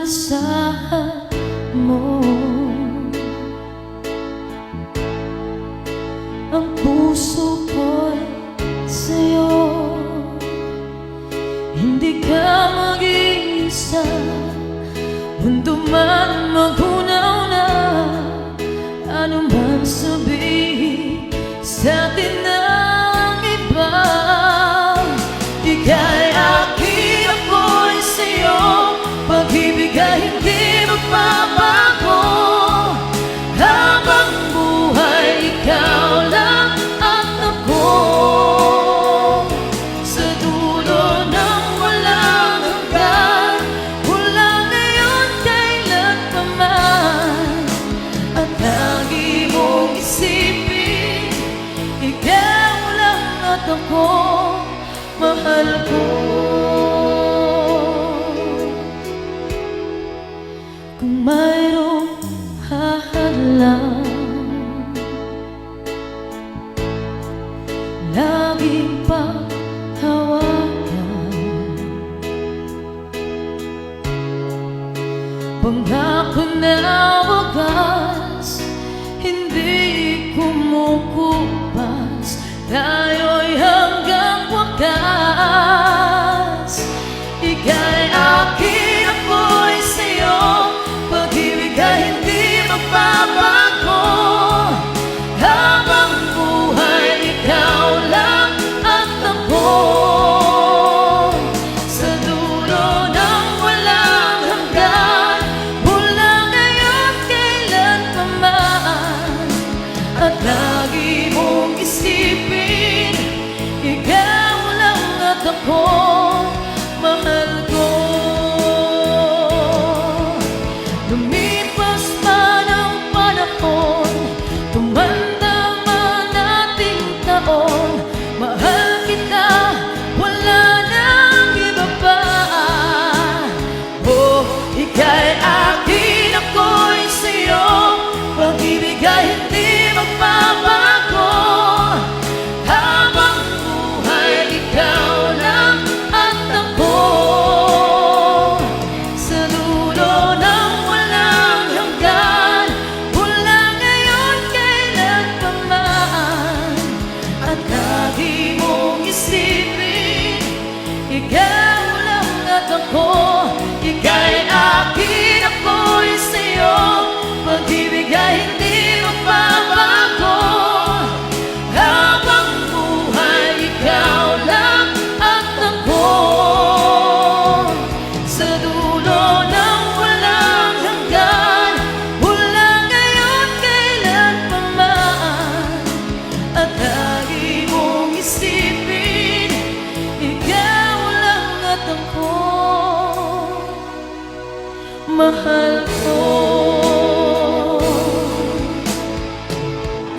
inaasahan mo. Ang puso ko'y sa'yo, hindi ka mag-iisa. Mundo man maghunaw na, ano man sabihin sa'tin ng iba, ika'y akin, ako'y sa'yo. Pag-ibig ay hindi magbabago, habang buhay ikaw lang at ako. Sa dulo ng walang hanggan, mula ngayon kailanman, at lagi mong isipin, ikaw lang at ako, mahal ko.